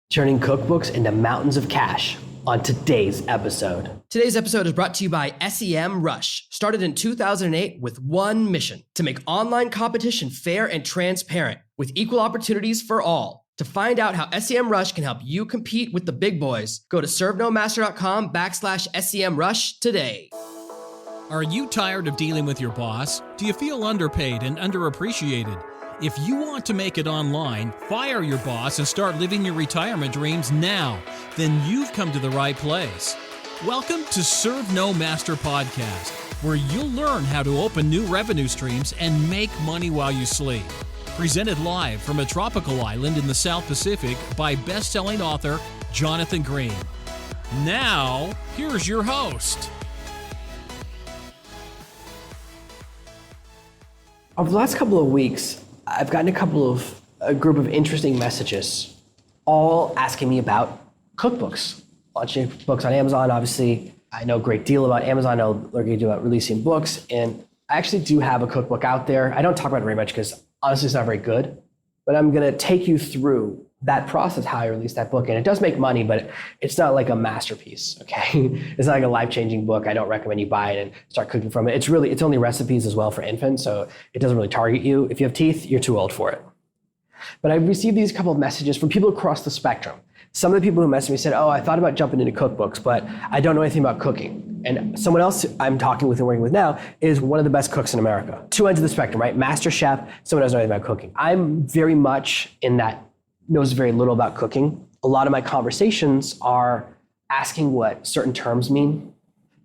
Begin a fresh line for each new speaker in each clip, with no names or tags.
turning cookbooks into mountains of cash on today's episode.
Today's episode is brought to you by SEMrush, started in 2008 with one mission: to make online competition fair and transparent with equal opportunities for all. To find out how SEMrush can help you compete with the big boys, go to servenomaster.com/SEMrush today.
Are you tired of dealing with your boss? Do you feel underpaid and underappreciated? If you want to make it online, fire your boss and start living your retirement dreams now, then you've come to the right place. Welcome to Serve No Master Podcast, where you'll learn how to open new revenue streams and make money while you sleep. Presented live from a tropical island in the South Pacific by best-selling author Jonathan Green. Now, here's your host.
Over the last couple of weeks, I've gotten a group of interesting messages, all asking me about cookbooks. Launching books on Amazon, obviously, I know a great deal about Amazon. I know they're going to do about releasing books, and I actually do have a cookbook out there. I don't talk about it very much because honestly, it's not very good, but I'm going to take you through that process, how I released that book. And it does make money, but it's not like a masterpiece, okay? It's not like a life-changing book. I don't recommend you buy it and start cooking from it. It's only recipes as well for infants, so it doesn't really target you. If you have teeth, you're too old for it. But I've received these couple of messages from people across the spectrum. Some of the people who messaged me said, oh, I thought about jumping into cookbooks, but I don't know anything about cooking. And someone else I'm talking with and working with now is one of the best cooks in America. Two ends of the spectrum, right? Master chef, someone who doesn't know anything about cooking. I'm very much in that knows very little about cooking. A lot of my conversations are asking what certain terms mean,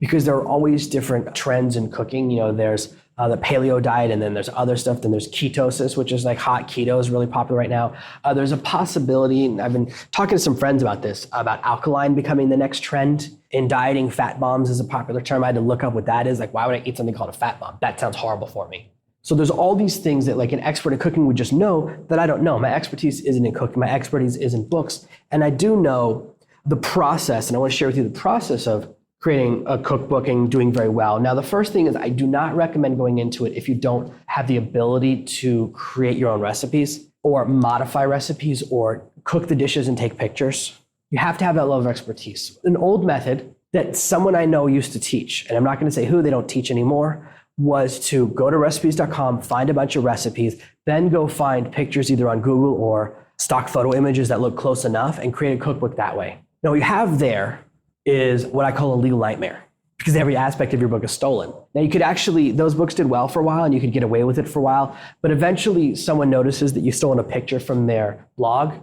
because there are always different trends in cooking. You know, there's the paleo diet, and then there's other stuff. Then there's ketosis, which is like hot keto is really popular right now. There's a possibility, and I've been talking to some friends about this, about alkaline becoming the next trend in dieting. Fat bombs is a popular term. I had to look up what that is. Like, why would I eat something called a fat bomb? That sounds horrible for me. So there's all these things that like an expert in cooking would just know that I don't know. My expertise isn't in cooking. My expertise is in books. And I do know the process, and I want to share with you the process of creating a cookbook and doing very well. Now, the first thing is I do not recommend going into it if you don't have the ability to create your own recipes or modify recipes or cook the dishes and take pictures. You have to have that level of expertise. An old method that someone I know used to teach, and I'm not going to say who, they don't teach anymore, was to go to recipes.com, find a bunch of recipes, then go find pictures either on Google or stock photo images that look close enough and create a cookbook that way. Now, what you have there is what I call a legal nightmare, because every aspect of your book is stolen. Now, you could actually, those books did well for a while and you could get away with it for a while, but eventually someone notices that you've stolen a picture from their blog.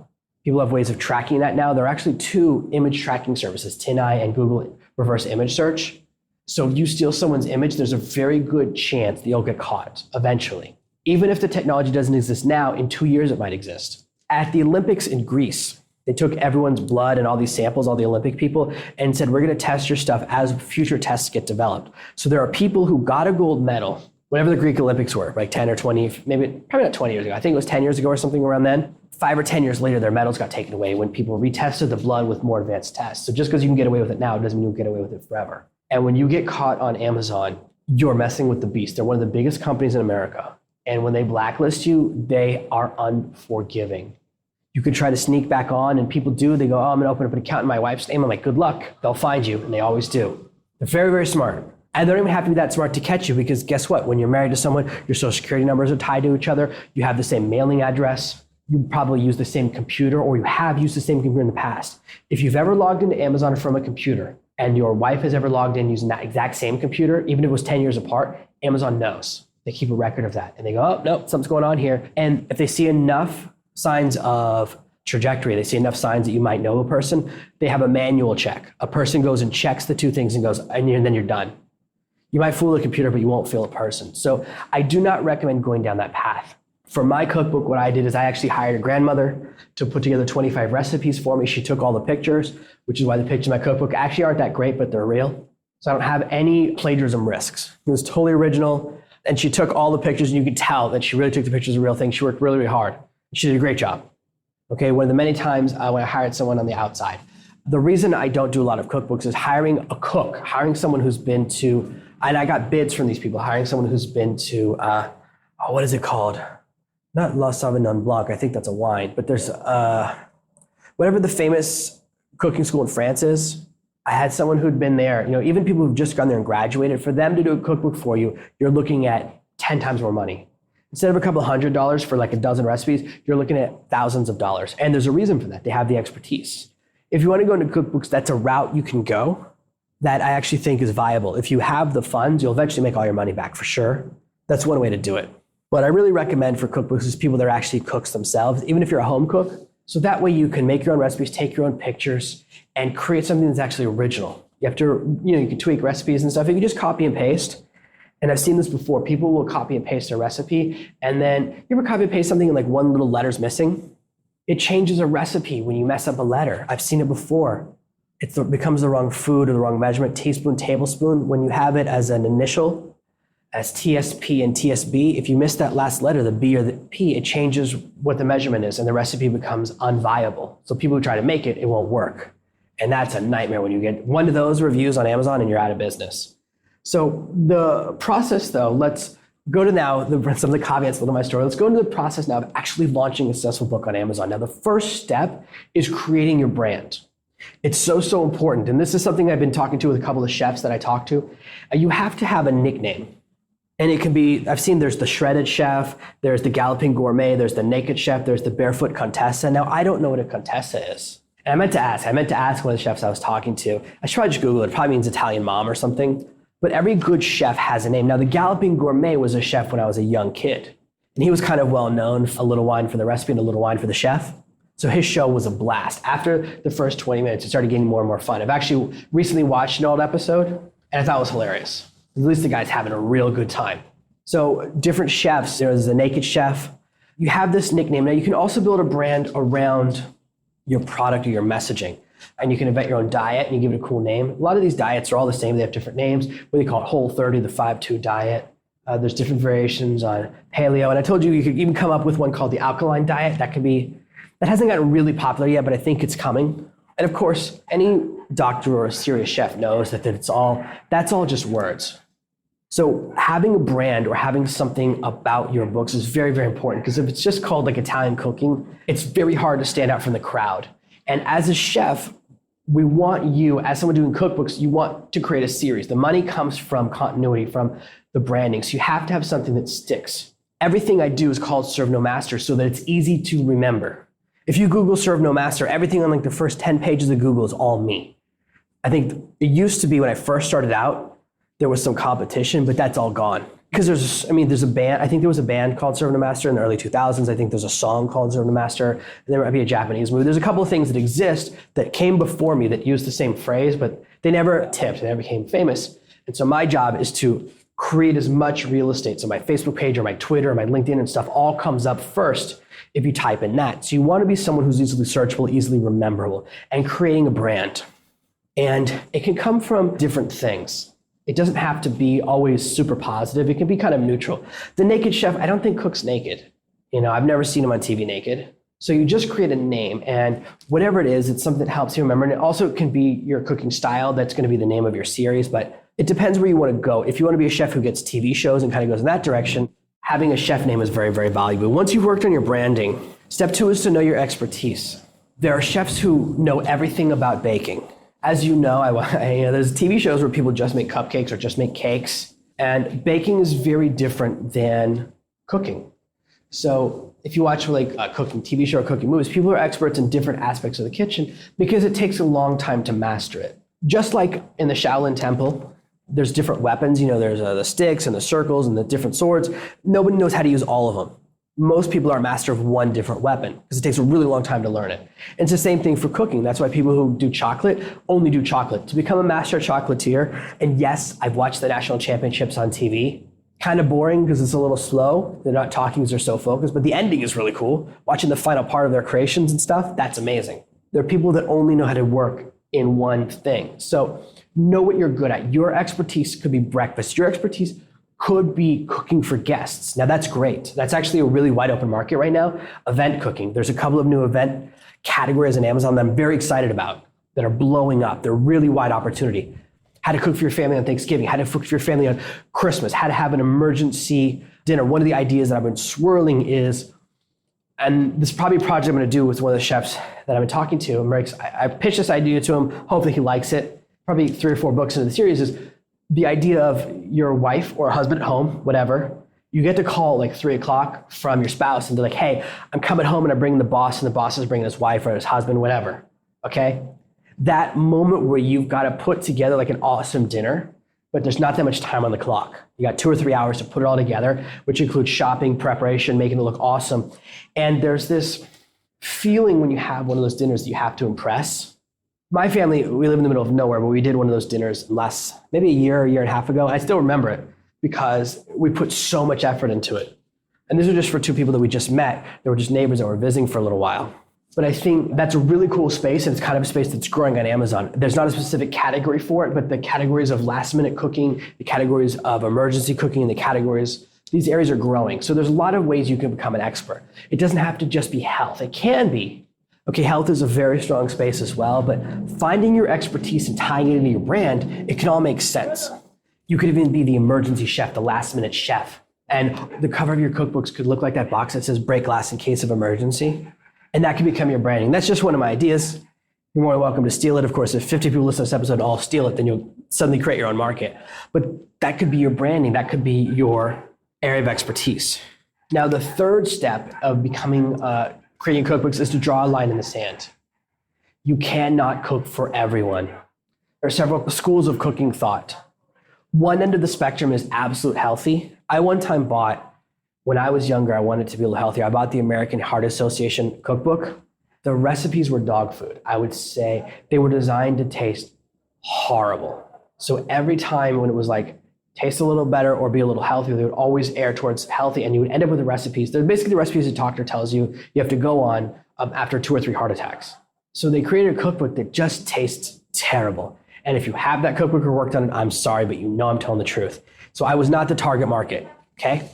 People have ways of tracking that now. There are actually two image tracking services, TinEye and Google Reverse Image Search. So if you steal someone's image, there's a very good chance that you'll get caught eventually. Even if the technology doesn't exist now, in 2 years it might exist. At the Olympics in Greece, they took everyone's blood and all these samples, all the Olympic people, and said, we're going to test your stuff as future tests get developed. So there are people who got a gold medal, whatever the Greek Olympics were, like 10 or 20, maybe probably not 20 years ago. I think it was 10 years ago or something around then. 5 or 10 years later, their medals got taken away when people retested the blood with more advanced tests. So just because you can get away with it now doesn't mean you'll get away with it forever. And when you get caught on Amazon, you're messing with the beast. They're one of the biggest companies in America. And when they blacklist you, they are unforgiving. You could try to sneak back on, and people do. They go, oh, I'm going to open up an account in my wife's name. I'm like, good luck. They'll find you, and they always do. They're very, very smart. And they don't even have to be that smart to catch you, because guess what? When you're married to someone, your social security numbers are tied to each other. You have the same mailing address. You probably use the same computer, or you have used the same computer in the past. If you've ever logged into Amazon from a computer, and your wife has ever logged in using that exact same computer, even if it was 10 years apart, Amazon knows. They keep a record of that. And they go, oh, no, something's going on here. And if they see enough signs of trajectory, they see enough signs that you might know a person, they have a manual check. A person goes and checks the two things and goes, and then you're done. You might fool a computer, but you won't fool a person. So I do not recommend going down that path. For my cookbook, what I did is I actually hired a grandmother to put together 25 recipes for me. She took all the pictures, which is why the pictures in my cookbook actually aren't that great, but they're real. So I don't have any plagiarism risks. It was totally original. And she took all the pictures, and you could tell that she really took the pictures of real things. She worked really, really hard. She did a great job. Okay, one of the many times when I hired someone on the outside. The reason I don't do a lot of cookbooks is hiring a cook, hiring someone who's been to, and I got bids from these people, hiring someone who's been to, what is it called? Not La Sauvignon Blanc, I think that's a wine, but there's, whatever the famous cooking school in France is, I had someone who'd been there, even people who've just gone there and graduated, for them to do a cookbook for you, you're looking at 10 times more money. Instead of a couple $100 for like a dozen recipes, you're looking at thousands of dollars. And there's a reason for that. They have the expertise. If you want to go into cookbooks, that's a route you can go that I actually think is viable. If you have the funds, you'll eventually make all your money back for sure. That's one way to do it. What I really recommend for cookbooks is people that are actually cooks themselves, even if you're a home cook. So that way you can make your own recipes, take your own pictures, and create something that's actually original. You have to, you can tweak recipes and stuff. If you just copy and paste, and I've seen this before, people will copy and paste a recipe, and then you ever copy and paste something and like one little letter's missing? It changes a recipe when you mess up a letter. I've seen it before. It becomes the wrong food or the wrong measurement, teaspoon, tablespoon. When you have it as an initial, as TSP and TSB, if you miss that last letter, the B or the P, it changes what the measurement is and the recipe becomes unviable. So people who try to make it, it won't work. And that's a nightmare when you get one of those reviews on Amazon and you're out of business. So the process though, let's go to now some of the caveats to my story. Let's go into the process now of actually launching a successful book on Amazon. Now the first step is creating your brand. It's so important. And this is something I've been talking to with a couple of chefs that I talk to. You have to have a nickname. And it can be, I've seen there's the Shredded Chef, there's the Galloping Gourmet, there's the Naked Chef, there's the Barefoot Contessa. Now I don't know what a Contessa is. And I meant to ask one of the chefs I was talking to. I should probably just Google it. It probably means Italian mom or something. But every good chef has a name. Now, the Galloping Gourmet was a chef when I was a young kid. And he was kind of well known, a little wine for the recipe and a little wine for the chef. So his show was a blast. After the first 20 minutes, it started getting more and more fun. I've actually recently watched an old episode, and I thought it was hilarious. At least the guy's having a real good time. So different chefs, there's the Naked Chef. You have this nickname. Now, you can also build a brand around your product or your messaging. And you can invent your own diet and you give it a cool name. A lot of these diets are all the same. They have different names. What they call it, Whole30, the 5-2 diet. There's different variations on paleo. And I told you could even come up with one called the alkaline diet. That hasn't gotten really popular yet, but I think it's coming. And of course, any doctor or a serious chef knows that that's all just words. So having a brand or having something about your books is very, very important, because if it's just called like Italian cooking, it's very hard to stand out from the crowd. And as a chef, we want you, as someone doing cookbooks, you want to create a series. The money comes from continuity, from the branding. So you have to have something that sticks. Everything I do is called Serve No Master so that it's easy to remember. If you Google Serve No Master, everything on like the first 10 pages of Google is all me. I think it used to be when I first started out, there was some competition, but that's all gone. Because there's a band, I think there was a band called Serve No Master in the early 2000s. I think there's a song called Serve No Master, and there might be a Japanese movie. There's a couple of things that exist that came before me that used the same phrase, but they never tipped, they never became famous. And so my job is to create as much real estate. So my Facebook page or my Twitter or my LinkedIn and stuff all comes up first if you type in that. So you want to be someone who's easily searchable, easily rememberable, and creating a brand. And it can come from different things. It doesn't have to be always super positive. It can be kind of neutral. The Naked Chef, I don't think cooks naked. I've never seen him on TV naked. So you just create a name, and whatever it is, it's something that helps you remember. And it also can be your cooking style. That's going to be the name of your series, but it depends where you want to go. If you want to be a chef who gets TV shows and kind of goes in that direction, having a chef name is very, very valuable. Once you've worked on your branding, step 2 is to know your expertise. There are chefs who know everything about baking. As you know, there's TV shows where people just make cupcakes or just make cakes, and baking is very different than cooking. So if you watch like a cooking TV show or cooking movies, people are experts in different aspects of the kitchen because it takes a long time to master it. Just like in the Shaolin Temple, there's different weapons. There's the sticks and the circles and the different swords. Nobody knows how to use all of them. Most people are a master of one different weapon because it takes a really long time to learn it. And it's the same thing for cooking. That's why people who do chocolate only do chocolate. To become a master chocolatier, and yes, I've watched the national championships on TV. Kind of boring because it's a little slow. They're not talking because they're so focused, but the ending is really cool. Watching the final part of their creations and stuff, that's amazing. There are people that only know how to work in one thing. So know what you're good at. Your expertise could be breakfast. Your expertise could be cooking for guests. Now that's great. That's actually a really wide open market right now. Event cooking. There's a couple of new event categories on Amazon that I'm very excited about that are blowing up. They're really wide opportunity. How to cook for your family on Thanksgiving, how to cook for your family on Christmas, how to have an emergency dinner. One of the ideas that I've been swirling is And this is probably a project I'm going to do with one of the chefs that I've been talking to. I pitched this idea to him. Hopefully he likes it. Probably 3 or 4 books into the series is the idea of your wife or husband at home, whatever. You get to call like 3 o'clock from your spouse and be like, hey, I'm coming home and I'm bringing the boss, and the boss is bringing his wife or his husband, whatever. Okay? That moment where you've got to put together like an awesome dinner, but there's not that much time on the clock. You got 2 or 3 hours to put it all together, which includes shopping, preparation, making it look awesome. And there's this feeling when you have one of those dinners that you have to impress. My family, we live in the middle of nowhere, but we did one of those dinners maybe a year and a half ago. And I still remember it because we put so much effort into it. And these are just for 2 people that we just met. They were just neighbors that were visiting for a little while. But I think that's a really cool space, and it's kind of a space that's growing on Amazon. There's not a specific category for it, but the categories of last minute cooking, the categories of emergency cooking, and the categories, these areas are growing. So there's a lot of ways you can become an expert. It doesn't have to just be health. It can be. Okay, health is a very strong space as well, but finding your expertise and tying it into your brand, it can all make sense. You could even be the emergency chef, the last minute chef. And the cover of your cookbooks could look like that box that says break glass in case of emergency. And that can become your branding. That's just one of my ideas. You're more than welcome to steal it. Of course, if 50 people listen to this episode and all steal it, then you'll suddenly create your own market. But that could be your branding. That could be your area of expertise. Now, the third step of creating cookbooks is to draw a line in the sand. You cannot cook for everyone. There are several schools of cooking thought. One end of the spectrum is absolute healthy. I one time when I was younger, I wanted to be a little healthier. I bought the American Heart Association cookbook. The recipes were dog food. I would say they were designed to taste horrible. So every time when it was like, taste a little better or be a little healthier, they would always err towards healthy, and you would end up with the recipes. They're basically the recipes the doctor tells you have to go on after 2 or 3 heart attacks. So they created a cookbook that just tastes terrible. And if you have that cookbook or worked on it, I'm sorry, but you know I'm telling the truth. So I was not the target market, okay?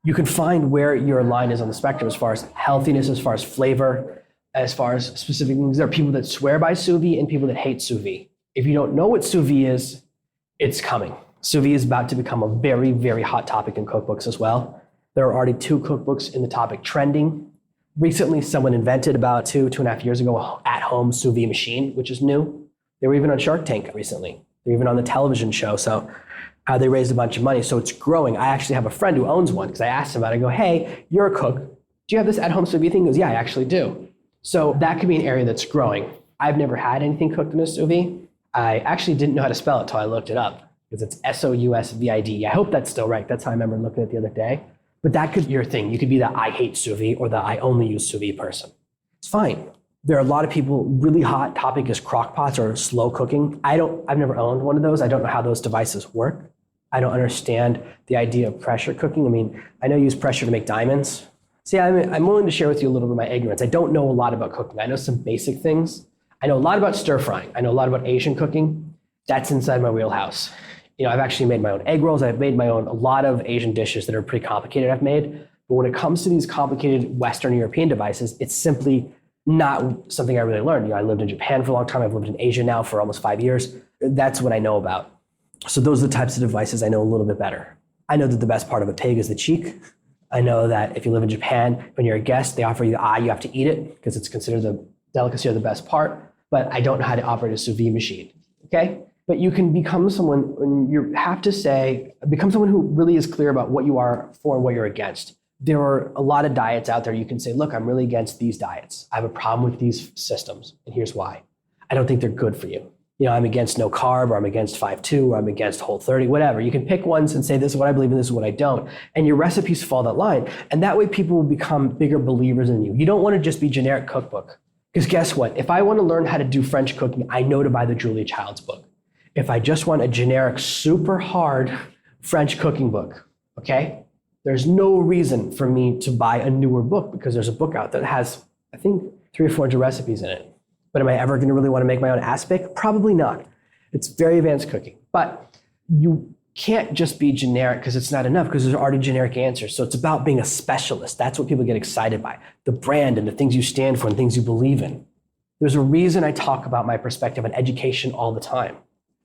You can find where your line is on the spectrum as far as healthiness, as far as flavor, as far as specific things. There are people that swear by sous vide and people that hate sous vide. If you don't know what sous vide is, it's coming. Sous vide is about to become a very, very hot topic in cookbooks as well. There are already 2 cookbooks in the topic trending. Recently, someone invented about 2.5 years ago, an at-home sous vide machine, which is new. They were even on Shark Tank recently. They're even on the television show. So they raised a bunch of money. So it's growing. I actually have a friend who owns one because I asked him about it. I go, hey, you're a cook. Do you have this at-home sous vide thing? He goes, yeah, I actually do. So that could be an area that's growing. I've never had anything cooked in a sous vide. I actually didn't know how to spell it until I looked it up because it's SOUSVIDE. I hope that's still right. That's how I remember looking at it the other day. But that could be your thing. You could be the I hate sous vide or the I only use sous vide person. It's fine. There are a lot of people, really hot topic is crock pots or slow cooking. I've never owned one of those. I don't know how those devices work. I don't understand the idea of pressure cooking. I mean, I know you use pressure to make diamonds. See, I'm willing to share with you a little bit of my ignorance. I don't know a lot about cooking. I know some basic things. I know a lot about stir frying. I know a lot about Asian cooking. That's inside my wheelhouse. I've actually made my own egg rolls. I've made a lot of Asian dishes that are pretty complicated I've made. But when it comes to these complicated Western European devices, it's simply not something I really learned. I lived in Japan for a long time. I've lived in Asia now for almost 5 years. That's what I know about. So those are the types of devices I know a little bit better. I know that the best part of a pig is the cheek. I know that if you live in Japan, when you're a guest, they offer you the eye, you have to eat it because it's considered the delicacy or the best part. But I don't know how to operate a sous vide machine, okay? But you can become someone, and you have to become someone who really is clear about what you are for and what you're against. There are a lot of diets out there. You can say, look, I'm really against these diets. I have a problem with these systems, and here's why. I don't think they're good for you. I'm against no carb, or I'm against 5-2, or I'm against Whole30, whatever. You can pick ones and say, this is what I believe in, this is what I don't. And your recipes fall that line. And that way people will become bigger believers in you. You don't want to just be generic cookbook. Because guess what? If I want to learn how to do French cooking, I know to buy the Julia Child's book. If I just want a generic, super hard French cooking book, okay? There's no reason for me to buy a newer book because there's a book out that has, I think, 300 or 400 recipes in it. But am I ever going to really want to make my own aspic? Probably not. It's very advanced cooking. But you can't just be generic because it's not enough because there's already generic answers. So it's about being a specialist. That's what people get excited by. The brand and the things you stand for and things you believe in. There's a reason I talk about my perspective on education all the time.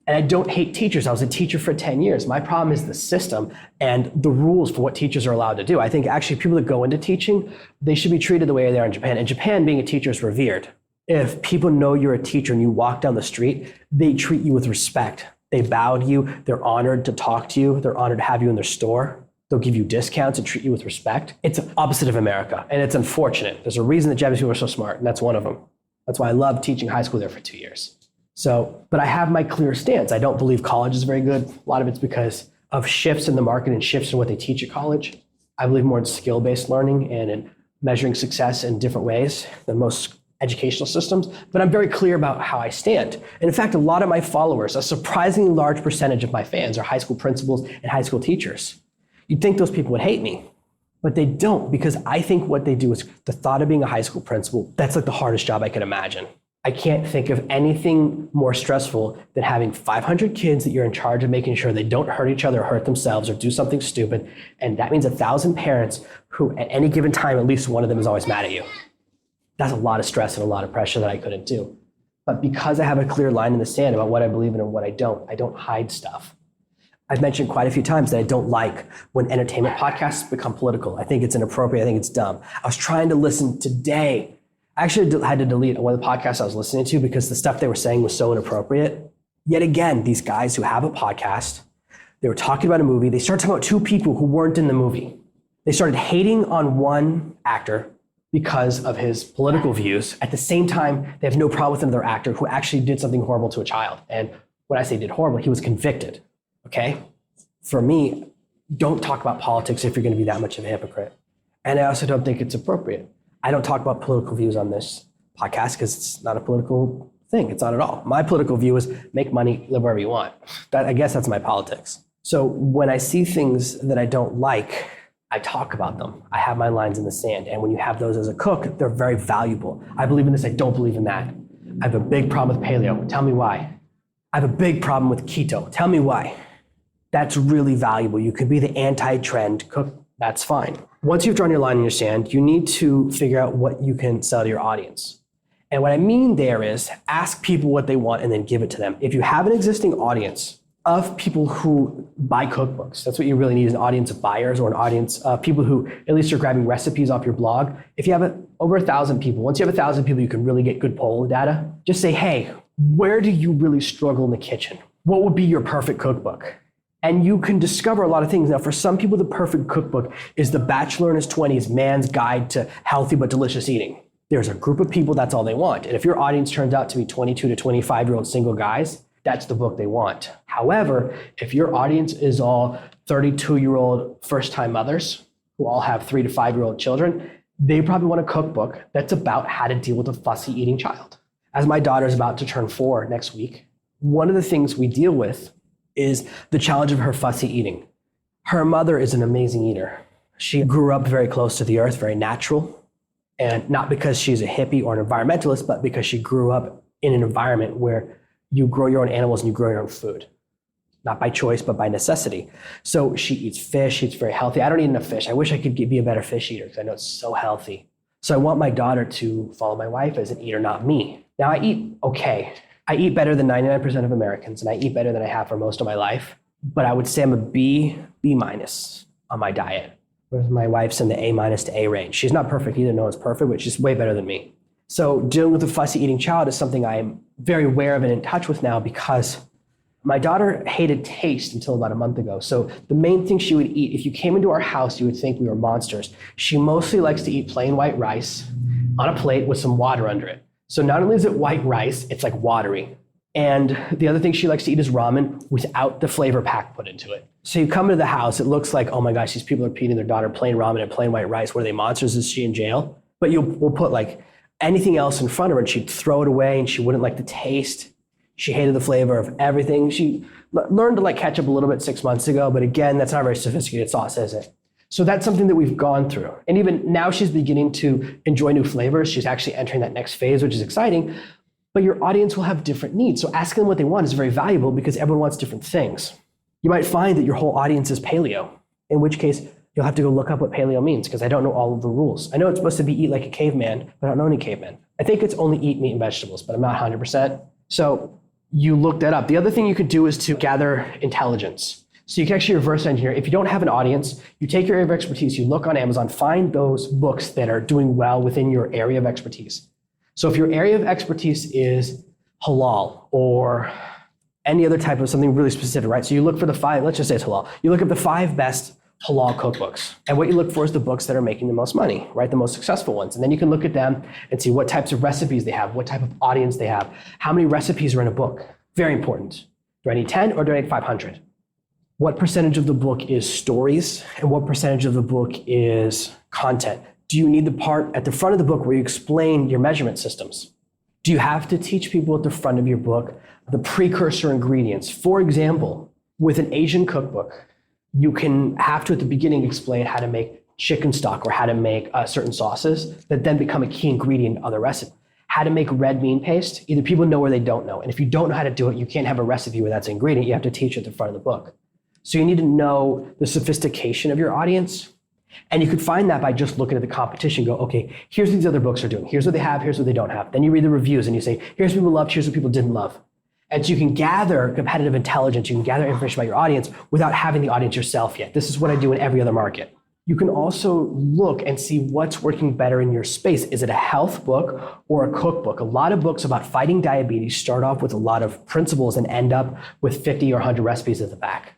And I don't hate teachers. I was a teacher for 10 years. My problem is the system and the rules for what teachers are allowed to do. I think actually people that go into teaching, they should be treated the way they are in Japan. In Japan, being a teacher is revered. If people know you're a teacher and you walk down the street, they treat you with respect. They bow to you. They're honored to talk to you. They're honored to have you in their store. They'll give you discounts and treat you with respect. It's the opposite of America, and it's unfortunate. There's a reason that Japanese people are so smart, and that's one of them. That's why I love teaching high school there for 2 years. So, but I have my clear stance. I don't believe college is very good. A lot of it's because of shifts in the market and shifts in what they teach at college. I believe more in skill-based learning and in measuring success in different ways than most educational systems. But I'm very clear about how I stand. And in fact, a lot of my followers, a surprisingly large percentage of my fans are high school principals and high school teachers. You'd think those people would hate me, but they don't, because I think what they do is the thought of being a high school principal, that's like the hardest job I could imagine. I can't think of anything more stressful than having 500 kids that you're in charge of making sure they don't hurt each other or hurt themselves or do something stupid. And that means 1,000 parents who at any given time, at least one of them is always mad at you. That's a lot of stress and a lot of pressure that I couldn't do. But because I have a clear line in the sand about what I believe in and what I don't hide stuff. I've mentioned quite a few times that I don't like when entertainment podcasts become political. I think it's inappropriate. I think it's dumb. I was trying to listen today. I actually had to delete one of the podcasts I was listening to because the stuff they were saying was so inappropriate. Yet again, these guys who have a podcast, they were talking about a movie. They started talking about two people who weren't in the movie. They started hating on one actor because of his political views. At the same time, they have no problem with another actor who actually did something horrible to a child. And when I say did horrible, he was convicted, okay? For me, don't talk about politics if you're gonna be that much of a hypocrite. And I also don't think it's appropriate. I don't talk about political views on this podcast because it's not a political thing. It's not at all. My political view is make money, live wherever you want. I guess that's my politics. So when I see things that I don't like, I talk about them. I have my lines in the sand. And when you have those as a cook, they're very valuable. I believe in this, I don't believe in that. I have a big problem with paleo. Tell me why. I have a big problem with keto. Tell me why. That's really valuable. You could be the anti-trend cook. That's fine. Once you've drawn your line in your sand, you need to figure out what you can sell to your audience. And what I mean there is ask people what they want and then give it to them. If you have an existing audience of people who buy cookbooks, that's what you really need, is an audience of buyers or an audience of people who at least are grabbing recipes off your blog. If you have over 1,000 people, once you have 1,000 people, you can really get good poll data. Just say, hey, where do you really struggle in the kitchen? What would be your perfect cookbook? And you can discover a lot of things. Now, for some people, the perfect cookbook is The Bachelor in His 20s, Man's Guide to Healthy but Delicious Eating. There's a group of people, that's all they want. And if your audience turns out to be 22 to 25-year-old single guys, that's the book they want. However, if your audience is all 32-year-old first-time mothers who all have 3 to 5-year-old children, they probably want a cookbook that's about how to deal with a fussy eating child. As my daughter's about to turn 4 next week, one of the things we deal with is the challenge of her fussy eating. Her mother is an amazing eater. She grew up very close to the earth, very natural, and not because she's a hippie or an environmentalist, but because she grew up in an environment where you grow your own animals and you grow your own food, not by choice, but by necessity. So she eats fish, she eats very healthy. I don't eat enough fish. I wish I could be a better fish eater because I know it's so healthy. So I want my daughter to follow my wife as an eater, not me. Now I eat okay. I eat better than 99% of Americans, and I eat better than I have for most of my life. But I would say I'm a B minus on my diet, whereas my wife's in the A minus to A range. She's not perfect either, no one's perfect, but she's way better than me. So dealing with a fussy eating child is something I'm very aware of and in touch with now because my daughter hated taste until about a month ago. So the main thing she would eat, if you came into our house, you would think we were monsters. She mostly likes to eat plain white rice on a plate with some water under it. So not only is it white rice, it's like watery. And the other thing she likes to eat is ramen without the flavor pack put into it. So you come into the house, it looks like, oh my gosh, these people are feeding their daughter plain ramen and plain white rice. Were they monsters? Is she in jail? But we'll put like anything else in front of her and she'd throw it away and she wouldn't like the taste. She hated the flavor of everything. She learned to like ketchup a little bit 6 months ago, but again, that's not a very sophisticated sauce, is it? So that's something that we've gone through. And even now she's beginning to enjoy new flavors. She's actually entering that next phase, which is exciting. But your audience will have different needs. So asking them what they want is very valuable because everyone wants different things. You might find that your whole audience is paleo, in which case you'll have to go look up what paleo means because I don't know all of the rules. I know it's supposed to be eat like a caveman, but I don't know any cavemen. I think it's only eat meat and vegetables, but I'm not 100%. So you look that up. The other thing you could do is to gather intelligence. So you can actually reverse engineer. If you don't have an audience, you take your area of expertise, you look on Amazon, find those books that are doing well within your area of expertise. So if your area of expertise is halal or any other type of something really specific, right? So you look for the 5, let's just say it's halal. You look at the 5 best halal cookbooks. And what you look for is the books that are making the most money, right? The most successful ones. And then you can look at them and see what types of recipes they have, what type of audience they have, how many recipes are in a book. Very important. Do I need 10 or do I need 500? What percentage of the book is stories and what percentage of the book is content? Do you need the part at the front of the book where you explain your measurement systems? Do you have to teach people at the front of your book the precursor ingredients? For example, with an Asian cookbook, you can have to at the beginning explain how to make chicken stock or how to make certain sauces that then become a key ingredient in other recipes. How to make red bean paste, either people know or they don't know. And if you don't know how to do it, you can't have a recipe where that's an ingredient. You have to teach it at the front of the book. So you need to know the sophistication of your audience. And you could find that by just looking at the competition, go, okay, here's what these other books are doing. Here's what they have, here's what they don't have. Then you read the reviews and you say, here's what people loved, here's what people didn't love. And so you can gather competitive intelligence, you can gather information about your audience without having the audience yourself yet. This is what I do in every other market. You can also look and see what's working better in your space. Is it a health book or a cookbook? A lot of books about fighting diabetes start off with a lot of principles and end up with 50 or 100 recipes at the back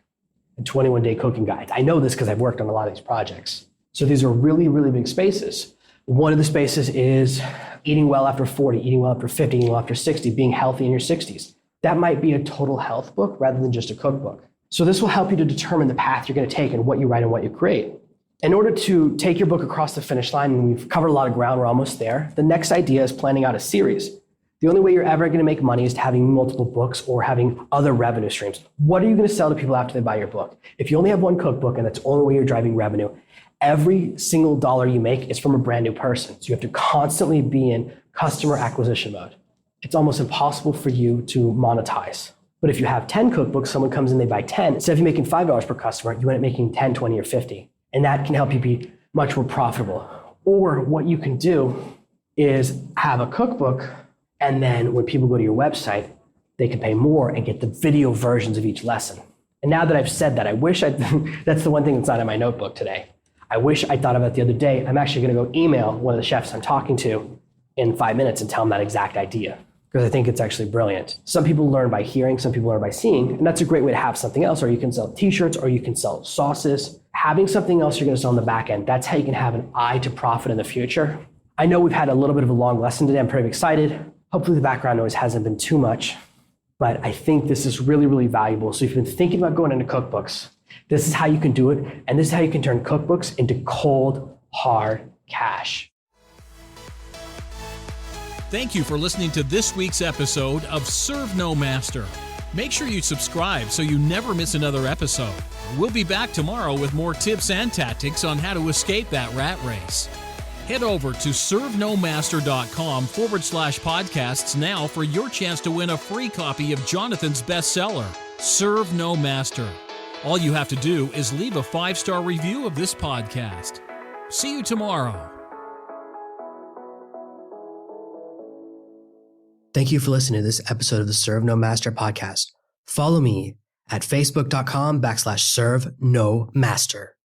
and 21-day cooking guides. I know this because I've worked on a lot of these projects. So these are really, really big spaces. One of the spaces is eating well after 40, eating well after 50, eating well after 60, being healthy in your 60s. That might be a total health book rather than just a cookbook. So this will help you to determine the path you're going to take and what you write and what you create. In order to take your book across the finish line, and we've covered a lot of ground, we're almost there, the next idea is planning out a series. The only way you're ever going to make money is to having multiple books or having other revenue streams. What are you going to sell to people after they buy your book? If you only have one cookbook and that's the only way you're driving revenue, every single dollar you make is from a brand new person. So you have to constantly be in customer acquisition mode. It's almost impossible for you to monetize. But if you have 10 cookbooks, someone comes in, they buy 10. Instead of you making $5 per customer, you end up making 10, 20, or 50. And that can help you be much more profitable. Or what you can do is have a cookbook, and then when people go to your website, they can pay more and get the video versions of each lesson. And now that I've said that, I wish that's the one thing that's not in my notebook today. I wish I thought of it the other day. I'm actually going to go email one of the chefs I'm talking to in 5 minutes and tell them that exact idea, because I think it's actually brilliant. Some people learn by hearing, some people learn by seeing, and that's a great way to have something else. Or you can sell t-shirts, or you can sell sauces. Having something else you're going to sell on the back end, that's how you can have an eye to profit in the future. I know we've had a little bit of a long lesson today. I'm pretty excited. Hopefully the background noise hasn't been too much, but I think this is really, really valuable. So if you've been thinking about going into cookbooks, this is how you can do it. And this is how you can turn cookbooks into cold, hard cash.
Thank you for listening to this week's episode of Serve No Master. Make sure you subscribe so you never miss another episode. We'll be back tomorrow with more tips and tactics on how to escape that rat race. Head over to servenomaster.com/podcasts now for your chance to win a free copy of Jonathan's bestseller, Serve No Master. All you have to do is leave a 5-star review of this podcast. See you tomorrow.
Thank you for listening to this episode of the Serve No Master podcast. Follow me at facebook.com/serve no master.